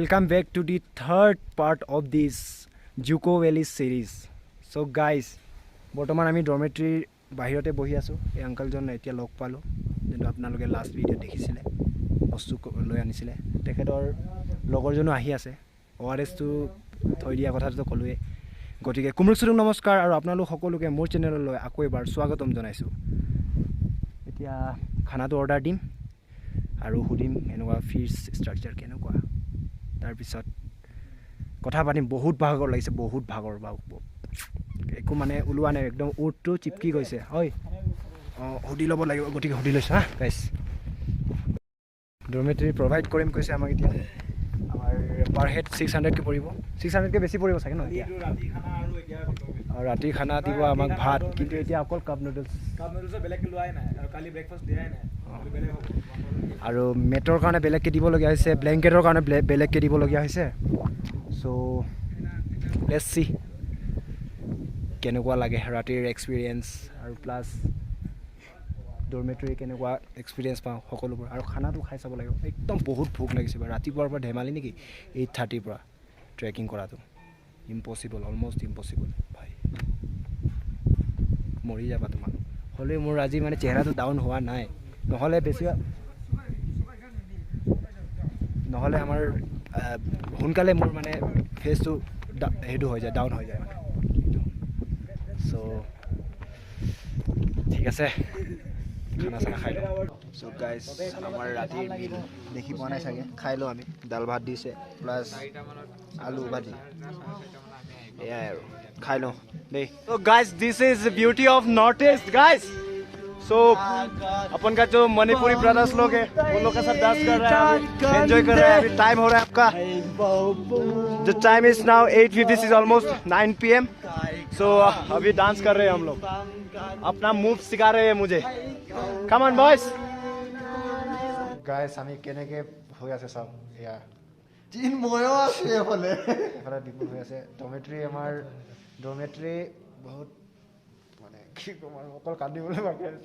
Welcome back to the third part of this Dzukou Valley series. So guys, বৰ্তমান আমি ডৰমেট্ৰিৰ বাহিৰতে বহি আছো এই আঙ্কলজন এতিয়া লগ পালো যেন আপোনালোকে লাষ্ট ভিডিও দেখিছিলে বস্তু লৈ আনিছিলে তেখেতৰ লগৰজনো আহি আছে ORS টো থৈ দিয়া কথাটো কলোৱে গতিকে কুমৰুকসুৰুক নমস্কাৰ আৰু আপোনালোক সকলোকে মোৰ চেনেললৈ আকৌ এবাৰ স্বাগতম জনাইছো এতিয়া খানাটো অৰ্ডাৰ দিম আৰু হুদিম এনেকুৱা ফিছ ষ্ট্ৰাকচাৰ কেনেকুৱা তাৰ পিছত কথা পাতিম বহুত ভাগৰ লাগিছে বহুত ভাগৰ একো মানে উলুৱা নাই একদম উটটো চিপকি গৈছে হয় হুদি ল'ব লাগিব গতিকে হুদি লৈছো হা গাইছ ডৰমেট্ৰি প্ৰভাইড কৰিম কৈছে আমাক এতিয়া আমাৰ পাৰ হেড 600 কে পৰিব 600 কে বেছি পৰিব চাগে ন এতিয়া আৰু ৰাতি খানা দিব আমাক ভাত কিন্তু এতিয়া অকল কাপ নুডলছ বেলেগ লোৱাই নাই আৰু কালি ব্ৰেকফাষ্ট দিয়াই নাই আৰু মেটৰ কাৰণে বেলেগকে দিব লগা হৈছে ব্লেংকেটৰ কাৰণে বেলেগকে দিব লগা হৈছে সো লেটস সি কেনেকুৱা লাগে ৰাতিৰ এক্সপেৰিয়েন্স আৰু প্লাস ডৰমেট্ৰি কেনেকুৱা এক্সপেৰিয়েন্স পাওঁ সকলোবোৰ আৰু খানাটো খাই চাব লাগিব একদম বহুত ভোক লাগিছে ৰাতিপুৱাৰ পৰা ধেমালি নেকি 8:30 পৰা ট্ৰেকিং কৰাটো ইম্পসিবল অলমোস্ট ইম্পসিবল ভাই মৰি যাবা তোমাক হলে মোৰ আজি মানে চেহাৰাটো ডাউন হোৱা নাই নহলে বেছি নহলে আমাৰ হুনকালে মোৰ মানে ফেসটো হেডু হৈ যায় ডাউন হৈ যায় সো ঠিক আছে খানা চানা খাই লওঁ সো গাইস আমাৰ ৰাতিৰ মিল দেখি পোৱা নাই চাগে খাই লওঁ আমি দাল ভাত দিছে প্লাস আলু ভাজি এয়াই আৰু খাই লওঁ দেই so guys this is the beauty of North East guys so अपन का जो मणिपुरी ब्रदर्स लोग हैं वो लोग के साथ डांस कर रहे हैं एंजॉय कर रहे हैं अभी टाइम हो रहा है आपका the time is now 8:56 almost 9 PM सो अभी डांस कर रहे हैं हम लोग अपना मूव सिखा रहे हैं मुझे कम ऑन बॉयज गाइस আমি কেনেকে হৈ আছে সব ইয়া তিন ময়ো আছে বলে এফালে বিপুল হৈ আছে ডৰমেট্ৰি আমাৰ ডৰমেট্ৰি বহুত মানে কি কমাৰ অকল কান্দিবলৈ বাকি আছে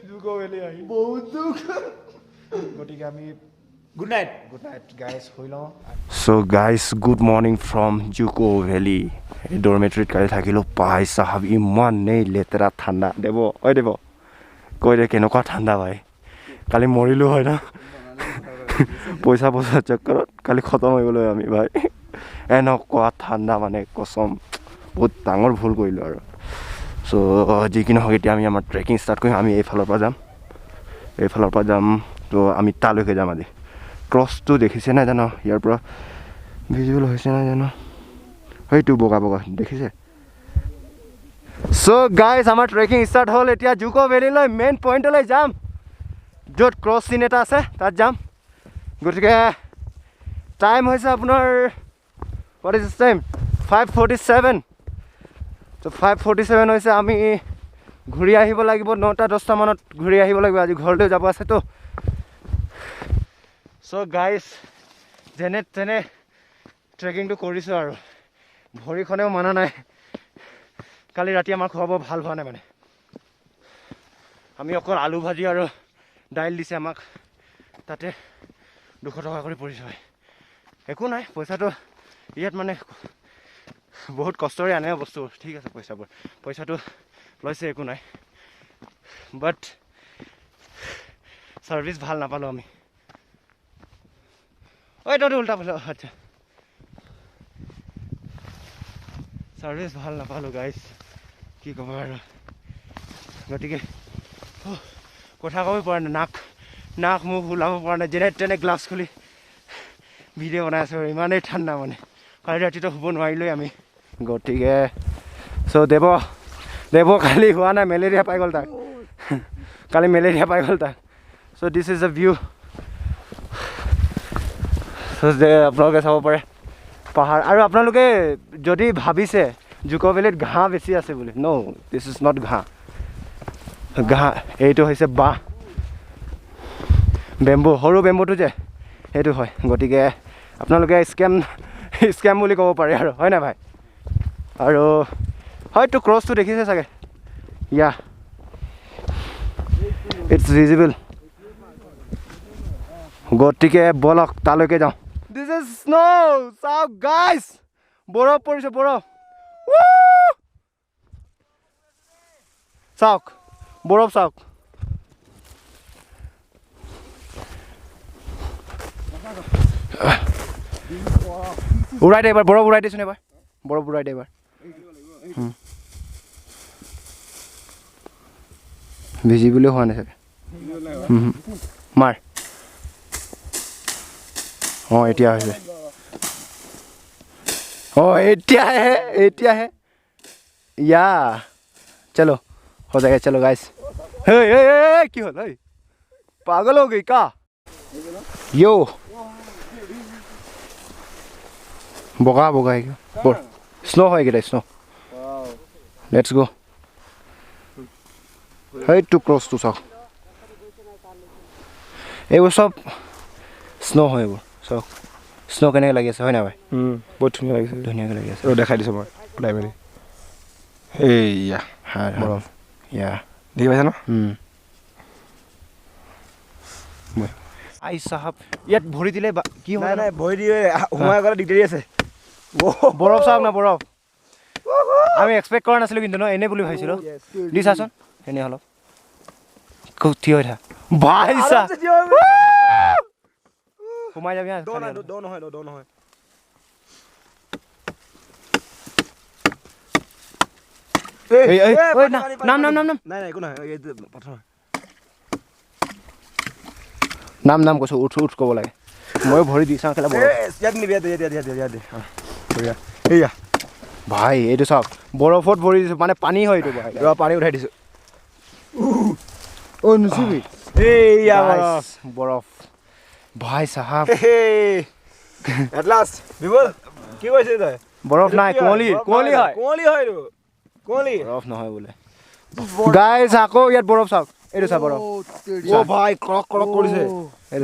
জুকো ভেলি আহি বহুত দুখ গতিকে আমি গুড নাইট গাইস হৈ লওঁ so guys good morning from Dzukou valley ডৰমেট্ৰিত কালি থাকিলো পাই সাহাব ইমান নেই লেতেৰা ঠাণ্ডা দেব ঐ দেব কৈ দে কেনেকুৱা ঠাণ্ডা ভাই কালি মৰিলো হয় না পইচা চক্কৰত কালি খতম হৈ গ'লো আমি ভাই এনেকুৱা ঠাণ্ডা মানে কসম বহুত ডাঙৰ ভুল কৰিলো আৰু সো যিকি নহওক এতিয়া আমি আমাৰ ট্ৰেকিং ষ্টাৰ্ট কৰিম আমি এইফালৰ পৰা যাম তো আমি তালৈকে যাম আজি ক্ৰছটো দেখিছে নাই জানো ইয়াৰ পৰা ভিজুৱেল হৈছে নাই জানো হয়তো বগা বগা দেখিছে সো গাইজ আমাৰ ট্ৰেকিং ষ্টাৰ্ট হ'ল এতিয়া জুকো ভেলীলৈ মেইন পইণ্টলৈ যাম য'ত ক্ৰছ চিন এটা আছে তাত যাম গতিকে টাইম হৈছে আপোনাৰ হোৱাট ইজ টাইম 5:47 তো 5:47 হৈছে আমি ঘূৰি আহিব লাগিব 9:10 মানত ঘূৰি আহিব লাগিব আজি ঘৰলৈ যাব আছে তো সো গাইজ যেনে তেনে ট্ৰেকিংটো কৰিছোঁ আৰু ভৰিখনেও মানা নাই কালি ৰাতি আমাৰ খোৱা বোৱা ভাল হোৱা নাই মানে আমি অকল আলু ভাজি আৰু দাইল দিছে আমাক তাতে 200 টকা কৰি পৰিছে একো নাই পইচাটো ইয়াত মানে বহুত কষ্টৰে আনে বস্তু ঠিক আছে পইচাটো লৈছে একো নাই বাট সাৰ্ভিস ভাল নাপালো আমি ওইটা উল্টা পালো আচ্ছা সাৰ্ভিস ভাল নাপালো গাইস কি ক'ব আৰু গতিকে কথা ক'ব পৰা নাই নাক মুখ ওলাব পৰা নাই যেনে তেনে গ্লাছ খুলি ভিডিঅ' বনাই আছোঁ ইমানেই ঠাণ্ডা মানে কালি ৰাতিটো শুব নোৱাৰিলোৱে আমি গতিকে সো দেব কালি হোৱা নাই মেলেৰিয়া পাই গ'ল তাক কালি মেলেৰিয়া পাই গ'ল তাক so this is the view আপোনালোকে চাব পাৰে পাহাৰ আৰু আপোনালোকে যদি ভাবিছে জুকো ভেলীত ঘাঁহ বেছি আছে বুলি ন দিছ ইজ নট ঘাঁহ এইটো হৈছে বাঁহ বেম্বু সৰু বেম্বুটো যে সেইটো হয় গতিকে আপোনালোকে স্কেম বুলি ক'ব পাৰে আৰু হয় না ভাই আৰু হয়তো ক্ৰছটো দেখিছে চাগে ইয়া ইটছ ভিজিবল গতিকে বলক তালৈকে যাওঁ This is snow. চাওক guys. বৰফ পৰিছে বৰফ. চাওক বৰফ চাওক. উৰাই দে এবাৰ বৰফ উৰাই দিছোন এবাৰ. বৰফ উৰাই দে এবাৰ. ভিজিবলে হোৱা নাই চাগে. মাৰ. এতিয়া হৈছে. এতিয়া হে. या चलो हो जाएगा. चलो गाइस. কি হল? पागल हो गई का? यो বগা বগা স্নো হয় গেটা স্নো. Let's go. হেই টু ক্রস টু চাওক. এইবোৰ সব স্নো হয় এইবোৰ চাওক. স্নো কেনেকৈ লাগি আছে হয় না ভাই? বহুত ধুনীয়া লাগিছে. ধুনীয়াকৈ লাগি আছে. দেখাই দিছোঁ মই ওলাই মেলি. এইয়া বৰফ. ইয়া দেখি পাইছা ন? আই সাহাব ইয়াত ভৰি দিলে কি হয়? নাই ভৰি দিয়ে সোমাই গ'লে দিগদাৰি আছে. বৰফ চাওক না বৰফ. আমি এক্সপেক্ট কৰা নাছিলোঁ কিন্তু ন এনে বুলি ভাবিছিলোঁ. দি চাচোন এনে অলপ খুব থিয় হৈ থাক ভাই চা. সোমাই যাবি. দ নহয়. নাম কৈছো উঠ ক'ব লাগে. মই ভৰি দি চাওঁ ভাই. এইটো চাওক বৰফত ভৰি দিছো মানে পানী হয় এইটো. পানী উঠাই দিছো. বৰফ ভাই চাহাব. কি কৈছে তই? বৰফ নাই কুঁৱলী হয়. বৰফ নহয় বোলে. গাইজ আকৌ ইয়াত বৰফ চাওক. এইটো চা বৰফ. ভাই ক্ৰক কৰিছে.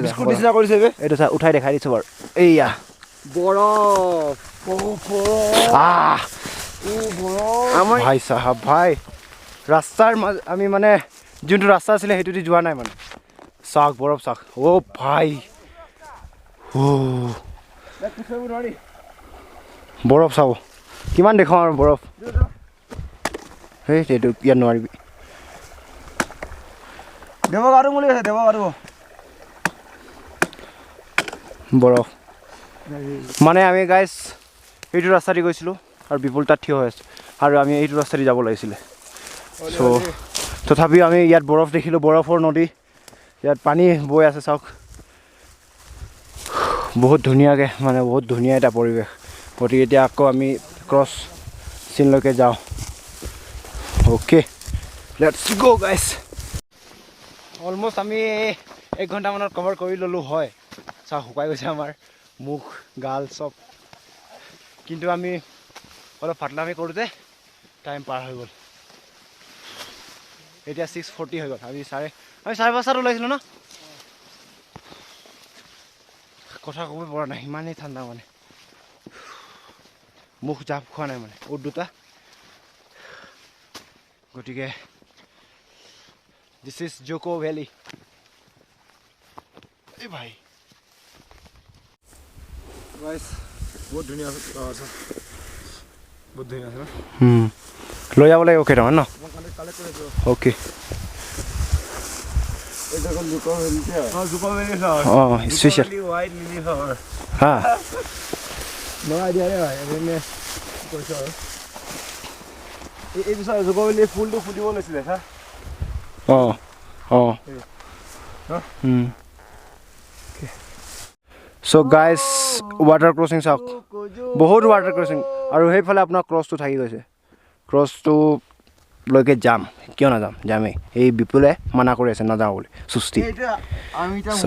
বিস্কুট নিচিনা কৰিছে বে. এইটো চা উঠাই দেখাই দিছো বাৰু. এইয়া বৰফ. ভাই চাহাব ভাই ৰাস্তাৰ আমি মানে যোনটো ৰাস্তা আছিলে সেইটো দি যোৱা নাই মানে. চাওক বৰফ চাওক. ভাই বৰফ চাব কিমান দেখাওঁ আৰু বৰফ. সেইটো ইয়াত নোৱাৰিবি. বৰফ মানে আমি গাইজ এইটো ৰাস্তা দি গৈছিলোঁ আৰু বিপুল তাত থিয় হৈ আছে আৰু আমি এইটো ৰাস্তা দি যাব লাগিছিলে. চ' তথাপিও আমি ইয়াত বৰফ দেখিলোঁ. বৰফৰ নদী ইয়াত পানী বৈ আছে চাওক. বহুত ধুনীয়াকৈ মানে বহুত ধুনীয়া এটা পৰিৱেশ. গতিকে এতিয়া আকৌ আমি ক্ৰছ চিনলৈকে যাওঁ. Okay let's go guys. Almost আমি 1 ঘণ্টামানত কভাৰ কৰি ল'লোঁ হয়. চাওক শুকাই গৈছে আমাৰ মুখ গাল চব. কিন্তু আমি অলপ ফাটলামি কৰোঁতে টাইম পাৰ হৈ গ'ল. এতিয়া 6:40 হৈ গ'ল. আমি 5:30 ওলাইছিলোঁ ন? কথা ক'ব পৰা নাই ইমানেই ঠাণ্ডা মানে. মুখ জাপ খোৱা নাই মানে উঠ দুটা. গতিকে দিছ ইজ জুকো ভেলি. এই ভাই বহুত ধুনীয়া আছে. বহুত ধুনীয়া আছে লৈ যাব লাগিব কেইটামান ন? অ'কে. স্পেচিয়েল হা এই পিছত জুকো ভেলি ফুলটো ফুটিব লৈছিলে হা. চ' গাইজ ৱাটাৰ ক্ৰচিং চাওক. বহুত ৱাটাৰ ক্ৰচিং আৰু সেইফালে আপোনাৰ ক্ৰছটো থাকি গৈছে. ক্ৰছটো লৈকে যাম. কিয় নাযাম? যামেই. এই বিপুলে মানা কৰি আছে নাযাওঁ বুলি সুস্তি. চ'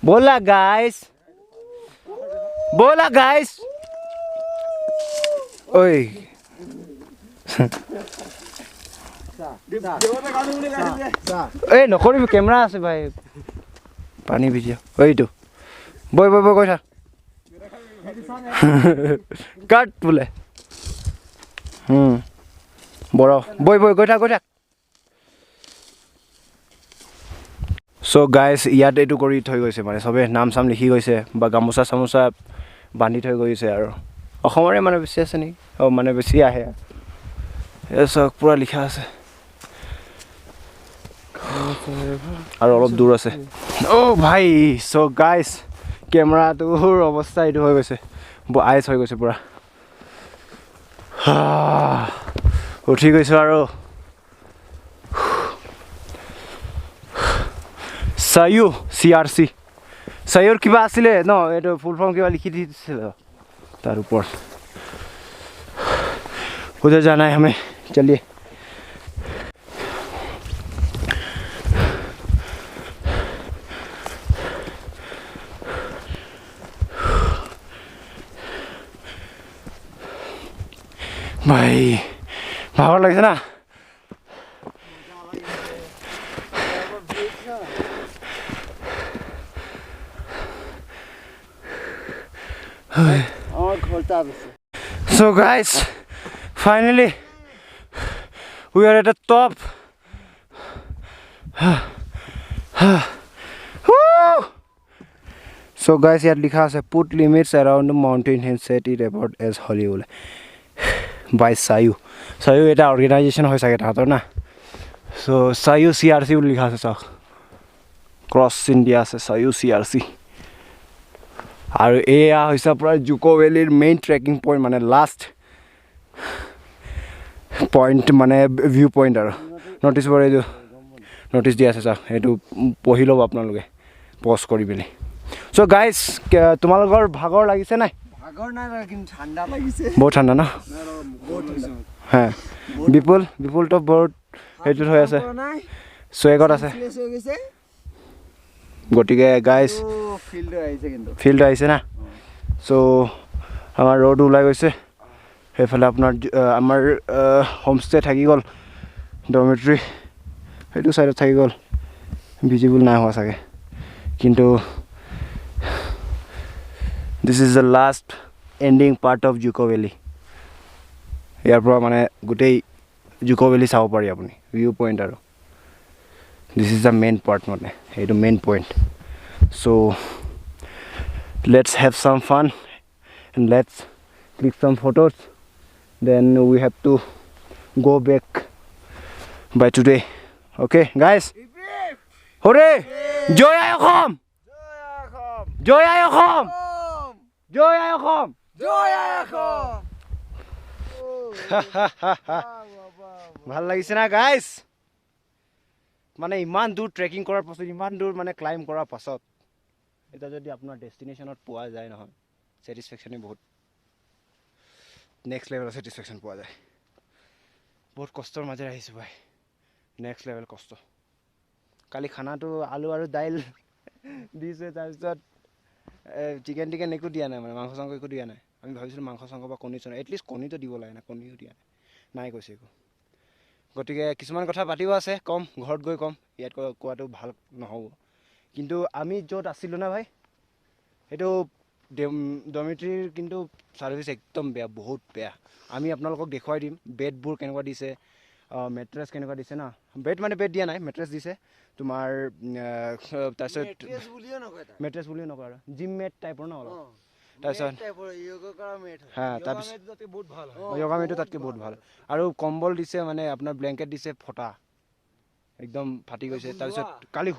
ব'লা গাইজ ঐ এই নকৰিবি কেমেৰা আছে ভাই. পানী ভিজি এইটো বৈ গৈ থাক. কাট বোলে বৰফ বৈ গৈ থাক. চ' গাইজ ইয়াত এইটো কৰি থৈ গৈছে মানে চবে নাম চাম লিখি গৈছে বা গামোচা চামোচা বান্ধি থৈ গৈছে আৰু অসমৰে মানে বেছি আছে নেকি মানে বেছি আহে এই চব পূৰা লিখা আছে আৰু অলপ দূৰ আছে অ' ভাই চ' গাইজ কেমেৰাটোৰ অৱস্থা এইটো হৈ গৈছে আইচ হৈ গৈছে পূৰা উঠি গৈছোঁ আৰু চায়ু CRC চায়ুৰ কিবা আছিলে ন এইটো ফুল ফৰ্ম কিবা লিখি দিছিলে তাৰ ওপৰত उधर जाना है हमें चलिए भाई भावर लगे ना so guys finally we are at the top so guys here likha ase put limits around the mountain and set it about as Hollywood by Sayu eta organization hoy sage tahator na so Sayu CRC ul likha ase sak cross India ase Sayu CRC aru eya hoisa pura Dzukou Valley main trekking point mane last point mane view point aru notice bore edu notice dia ase sak etu pohilo apnaloge post kori bele so guys tumalogor bhagor lagise nai bhagor nai lekin thanda lagise bahut thanda na ha bipul to bahut etu hoy ase so egot ase গটিকে guys field আইছে না so আমাৰ road ওলাই গৈছে হেফালে আপোনাৰ আমাৰ homestay থাকি গল ডৰমেট্ৰি এইটো সাইডত থাকি গল ভিজিবল নাই হোৱা সাগে কিন্তু this is the last ending part of Dzukou Valley ইয়াৰ পৰা মানে গুটেই Dzukou Valley চাব পাৰি আপুনি ভিউ পইণ্ট আৰু this is the main part mane etu main point so let's have some fun and let's click some photos then we have to go back by today okay guys hore joy Assam joy Assam joy Assam joy Assam ভাল লাগিছে না guys মানে ইমান দূৰ trekking কৰাৰ পাছত ইমান দূৰ মানে ক্লাইম্ব কৰাৰ পাছত এটা যদি আপোনাৰ ডেষ্টিনেশ্যনত পোৱা যায় নহয় স্যাটিসফ্যাকশনে বহুত নেক্সট লেভেলৰ স্যাটিসফ্যাকশন পোৱা যায় বহুত কষ্টৰ মাজেৰে আহিছো ভাই নেক্সট লেভেল কষ্ট কালি খানাটো আলু আৰু দাইল দিছে তাৰপিছত চিকেন টিকেন একো দিয়া নাই মানে মাংস চাংস একো দিয়া নাই আমি ভাবিছিলোঁ মাংস চাংস বা কণী চণী এটলিষ্ট কণীটো দিব লাগে না কণীও দিয়া নাই কৈছে একো গতিকে কিছুমান কথা পাতিও আছে কম ঘৰত গৈ কম ইয়াত কোৱাটো ভাল নহ'ব কিন্তু আমি য'ত আছিলোঁ না ভাই সেইটো ডৰমেট্ৰিৰ কিন্তু সাৰ্ভিস একদম বেয়া বহুত বেয়া আমি আপোনালোকক দেখুৱাই দিম বেডবোৰ কেনেকুৱা দিছে মেট্ৰেছ কেনেকুৱা দিছে না বেড মানে বেড দিয়া নাই মেট্ৰেছ দিছে তোমাৰ তাৰপিছত মেট্ৰেছ বুলিও নকয় আৰু জিম মেট টাইপৰ ন অলপ তাৰপিছত হ্যাঁ তাৰপিছত বহুত ভাল য়োগা মেটটো তাতকে বহুত ভাল আৰু কম্বল দিছে মানে আপোনাৰ ব্লেংকেট দিছে ফটা একদম ফাটি গৈছে তাৰপিছত কালি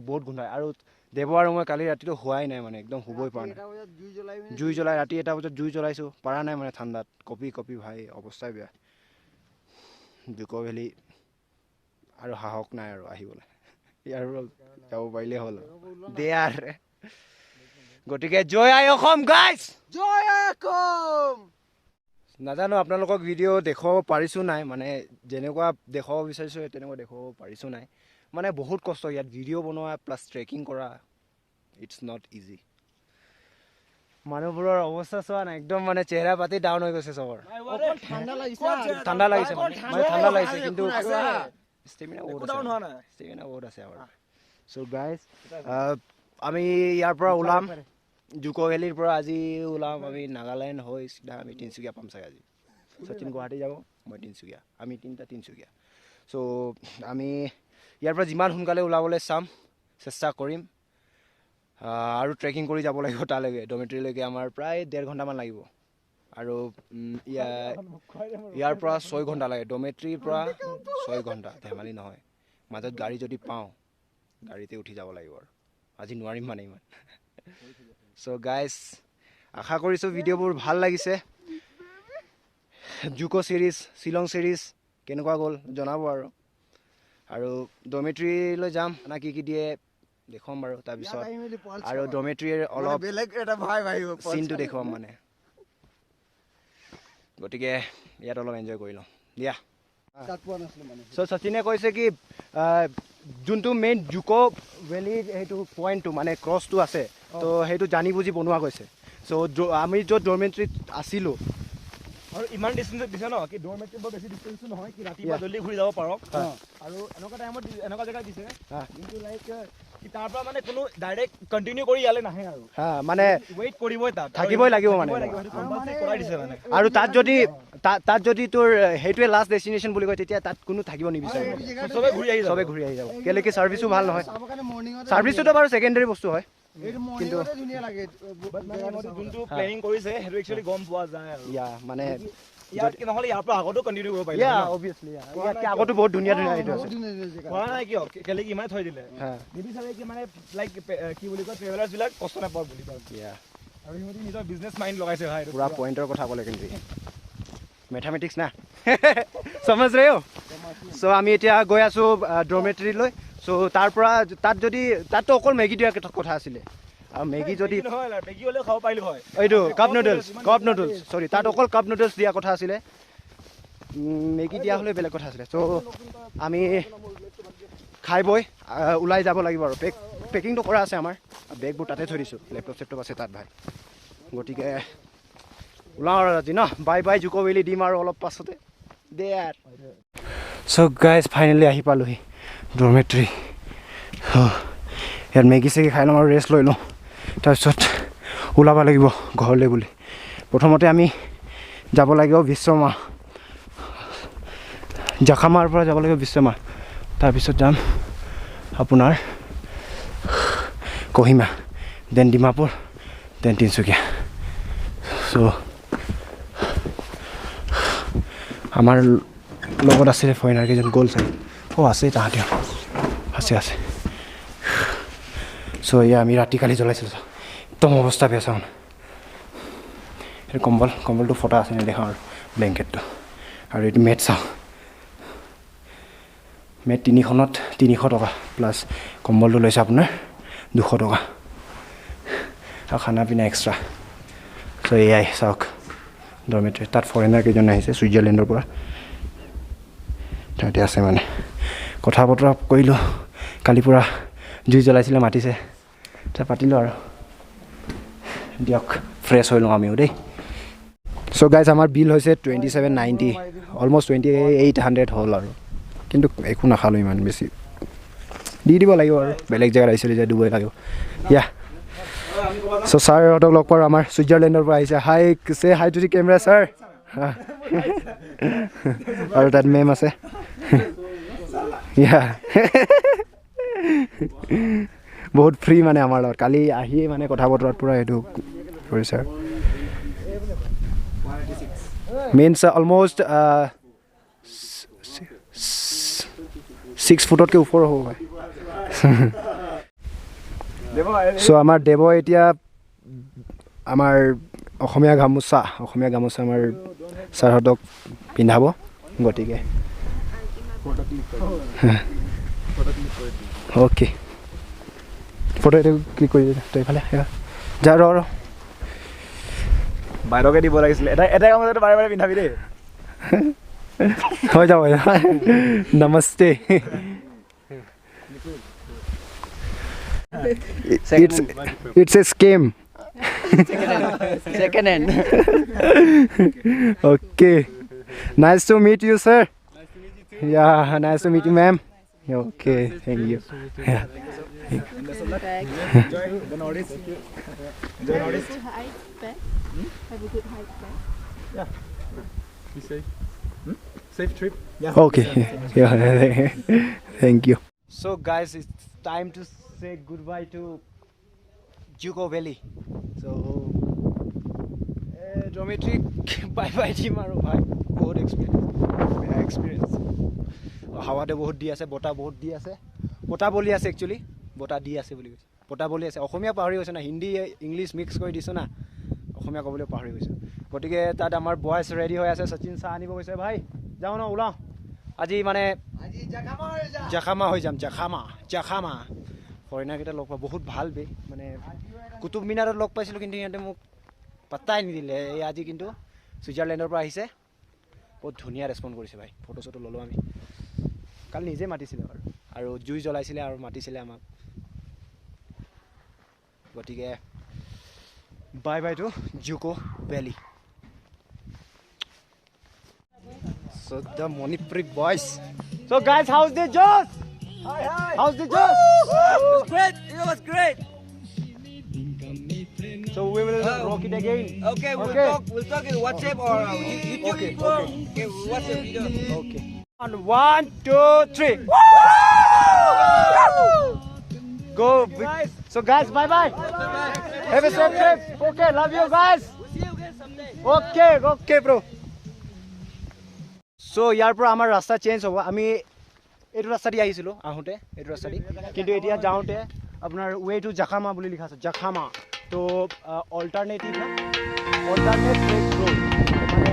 বহুত গোন্ধায় আৰু দেৱ আৰু মই কালি ৰাতিটো হোৱাই নাই মানে একদম শুবই পৰা নাই জুই জ্বলাই ৰাতি 1টা বজাত জুই জ্বলাইছোঁ পৰা নাই মানে ঠাণ্ডাত কপি ভাই অৱস্থাই বেয়া Dzukou Valley আৰু হাহক নাই আৰু আহিবলৈ ইয়াৰ যাব পাৰিলে হ'ল দেয়াৰ গটিকে জয় অসম গাইস জয় অসম নাজানো আপোনালোকক ভিডিঅ' দেখুৱাব পাৰিছোঁ নাই মানে যেনেকুৱা দেখুৱাব বিচাৰিছোঁ তেনেকুৱা দেখুৱাব পাৰিছোঁ নাই মানে বহুত কষ্ট ইয়াত ভিডিঅ' বনোৱা প্লাছ ট্ৰেকিং কৰা ইটছ নট ইজি মানুহবোৰৰ অৱস্থা চোৱা নাই একদম মানে চেহেৰা পাতি ডাউন হৈ গৈছে চবৰ ঠাণ্ডা লাগিছে মানে ঠাণ্ডা লাগিছে কিন্তু ষ্টেমিনা বহুত আছে আমাৰ চ' গাইজ আমি ইয়াৰ পৰা ওলাম Dzukou Valleyৰ পৰা আজি ওলাম আমি নাগালেণ্ড হৈ চিধা আমি তিনচুকীয়া পাম চাগে আজি সচিন গুৱাহাটী যাব মই তিনচুকীয়া আমি তিনিচুকীয়া চ' আমি ইয়াৰ পৰা যিমান সোনকালে ওলাবলৈ চাম চেষ্টা কৰিম আৰু ট্ৰেকিং কৰি যাব লাগিব তালৈকে ডমেট্ৰিলৈকে আমাৰ প্ৰায় 1.5 ঘণ্টামান লাগিব আৰু ইয়াৰ পৰা 6 ঘণ্টা লাগে ডমেট্ৰিৰ পৰা 6 ঘণ্টা ধেমালি নহয় মাজত গাড়ী যদি পাওঁ গাড়ীতে উঠি যাব লাগিব আৰু আজি নোৱাৰিম মানে ইমান চ' গাইজ আশা কৰিছোঁ ভিডিঅ'বোৰ ভাল লাগিছে জুকো চিৰিজ শ্বিলং চিৰিজ কেনেকুৱা গ'ল জনাব আৰু ডমেট্ৰিলৈ যাম না কি দিয়ে দেখুৱাম বাৰু তাৰপিছত আৰু ডমেট্ৰিৰ অলপ বেলেগ এটা ভাই চিনটো দেখুৱাম মানে গতিকে ইয়াত অলপ এনজয় কৰি লওঁ দিয়া চ' শচীনে কৈছে কি যোনটো মেইন জুকো ভেলীৰ সেইটো পইণ্টটো মানে ক্ৰছটো আছে তো সেইটো জানি বুজি বনোৱা গৈছে চ' আমি য'ত ডৰমেট্ৰিত আছিলোঁ আৰু ইমান ডিষ্টেঞ্চ দিছে ন কি ডৰমেট্ৰি বৰ বেছি ডিষ্টেঞ্চো নহয় কি ৰাতিপুৱা জলদি ঘূৰি যাব পাৰক আৰু এনেকুৱা টাইমত এনেকুৱা জেগাত দিছে কিন্তু লাইক তাৰ পৰা মানে কোনো ডাইৰেক্ট কণ্টিনিউ কৰি ইয়ালৈ নাহে আৰু মানে ৱেইট কৰিবই তাত থাকিবই লাগিব মানে আৰু তাত যদি তোৰ সেইটোৱে লাষ্ট ডেষ্টিনেশ্যন বুলি কয় তেতিয়া তাত কোনো থাকিব নিবিচাৰে চবে ঘূৰি আহি যাব কেলৈ কি ছাৰ্ভিচো ভাল নহয় ছাৰ্ভিচটোতো বাৰু ছেকেণ্ডেৰী বস্তু হয় কিন্তু যোনটো প্লেনিং কৰিছে সেইটো একচুৱেলি গম পোৱা যায় আৰু মানে নহ'লে ইয়াৰ পৰা আগতো কণ্টিনিউ কৰিব পাৰিব অবভিয়াছলি আগতো বহুত ধুনীয়া এইটো আছে কৰা নাই কিয় কেলে কি ইমান থৈ দিলে নিবিচাৰে কি মানে লাইক কি বুলি কয় ট্ৰেভেলাৰ্ছবিলাক কষ্ট নাপাওক বুলি কয় আৰু সিহঁতি নিজৰ বিজনেছ মাইণ্ড লগাইছে ভাই পুৰা পইণ্টৰ কথা ক'লে কিন্তু মেথামেটিক্স না সমজ ৰে চ' আমি এতিয়া গৈ আছোঁ ডৰমেট্ৰিলৈ চ' তাৰ পৰা তাততো অকল মেগী দিয়াৰ কথা আছিলে আৰু মেগী যদি মেগী হ'লেও খাব পাৰিলোঁ হয় এইটো কাপ নুডলছ চৰি তাত অকল কাপ নুডলছ দিয়া কথা আছিলে মেগী দিয়া হ'লে বেলেগ কথা আছিলে চ' আমি খাই বৈ ওলাই যাব লাগিব আৰু পেকিংটো কৰা আছে আমাৰ বেগবোৰ তাতে থৈ দিছোঁ লেপটপ চেপটপ আছে তাত ভাই গতিকে ওলাওঁ আৰু আজি ন বাই জুকো ভেলী দিম আৰু অলপ পাছতে দে চ' গাইজ ফাইনেলি আহি পালোহি ডৰমেট্ৰি ইয়াত মেগী চেগি খাই ল'ম আৰু ৰেষ্ট লৈ লওঁ তাৰপিছত ওলাব লাগিব ঘৰলৈ বুলি প্ৰথমতে আমি যাব লাগিব বিশ্বমা জাখামাৰ পৰা যাব লাগিব বিশ্বমা তাৰপিছত যাম আপোনাৰ কহিমা দেন ডিমাপুৰ দেন তিনচুকীয়া চ' আমাৰ লগত আছিলে ফৰেনাৰ কেইজন গ'ল চাই আছে তাহাঁতেও আছে চ' এয়া আমি ৰাতি কালি জ্বলাইছিলোঁ একদম অৱস্থা বেয়া চাওঁ এইটো কম্বলটো ফটা আছে নেদেখাওঁ আৰু ব্লেংকেটটো আৰু এইটো মেট চাওঁ মেট 3খনত 300 টকা প্লাছ কম্বলটো লৈছে আপোনাৰ 200 টকা আৰু খানা পিনা এক্সট্ৰা চ' এয়াই চাওক ডৰমেট্ৰি তাত ফৰেনাৰ কেইজন আহিছে ছুইজাৰলেণ্ডৰ পৰা তাতে আছে মানে কথা বতৰা কৰিলোঁ কালি পৰা জুই জ্বলাইছিলে মাতিছে তাৰ পাতিলোঁ আৰু দিয়ক ফ্ৰেছ হৈ লওঁ আমিও দেই চ' গাইজ আমাৰ বিল হৈছে 2790 অলমষ্ট 2800 হ'ল আৰু কিন্তু একো নাখালোঁ ইমান বেছি দি দিব লাগিব আৰু বেলেগ জেগাত আহিছিলোঁ যে দিবই লাগিব চ' ছাৰহঁতক লগ পাওঁ আমাৰ ছুইজাৰলেণ্ডৰ পৰা আহিছে হাই টু দি কেমেৰা ছাৰ আৰু তাত মেম আছে বহুত ফ্ৰী মানে আমাৰ লগত কালি আহিয়ে মানে কথা বতৰাত পূৰা এইটো কৰিছে আৰু মেইনছ অলমষ্ট 6 ফুটতকৈ ওপৰ হ'ব পাৰে চ' আমাৰ দেৱ এতিয়া আমাৰ অসমীয়া গামোচা আমাৰ ছাৰহঁতক পিন্ধাব গতিকে অ'কে ফটো এইটো ক্লিক কৰি তই এইফালে যা ৰ বাহিৰকে দিব লাগিছিলে এটাই কামতে বাৰে পিন্ধাবি দেই হৈ যাব namaste it's a scam second hand okay nice to meet you sir yeah nice to meet you ma'am okay thank you yeah enjoy the Nordics have a good hike back yeah be safe safe trip yeah okay yeah thank you so guys it's time to say goodbye to Dzukou Valley. So, dormitory bye team আৰু ভাই বহুত experience. হাৱাতে বহুত দি আছে, বতাহ বহুত দি আছে, বতাহ বলি আছে একচুৱেলি, বতাহ দি আছে বুলি কৈছে, বতাহ বলি আছে। অসমীয়া পাহৰি গৈছে না, হিন্দী ইংলিছ মিক্স কৰি দিছোঁ না, অসমীয়া ক'বলৈ পাহৰি গৈছোঁ। গতিকে তাত আমাৰ বয়ছ ৰেডি হৈ আছে, শচীন চাহ আনিব গৈছে। ভাই যাওঁ ন, ওলাওঁ আজি মানে জাখামা হৈ যাম, জাখামা ফৰেইনাৰকেইটা লগ পোৱা বহুত ভাল বে। মানে কুতুব মিনাৰত লগ পাইছিলোঁ, কিন্তু সিহঁতে মোক পাত্তাই নিদিলে। এই আজি কিন্তু ছুইজাৰলেণ্ডৰ পৰা আহিছে, বহুত ধুনীয়া ৰেচপণ্ড কৰিছে ভাই। ফটো চটো ল'লোঁ আমি, কালি নিজে মাতিছিলে আৰু জুই জ্বলাইছিলে আৰু মাতিছিলে আমাক। গতিকে bye bye to Dzukou Valley. So the Manipuri boys. So guys, how's the Josh? Hi. How's the Josh? It's great. It was great. So we will rock it again. Okay, we'll talk in WhatsApp or YouTube. Okay. Okay, WhatsApp video. Okay. On 1, 2, 3. Go guys. So guys, bye bye. Have a safe trip. Okay, love you guys. We'll see you again someday. Okay bro. So ইয়াৰ পৰা আমাৰ ৰাস্তা change হ'ব। আমি এইটো ৰাস্তা দি আহিছিলোঁ আহোঁতে, এইটো ৰাস্তা দি, কিন্তু এতিয়া যাওঁতে আপোনাৰ ৱে টু জাখামা বুলি লিখা আছে, জাখামা। তো অল্টাৰনেট ব্ৰেক ৰোড, মানে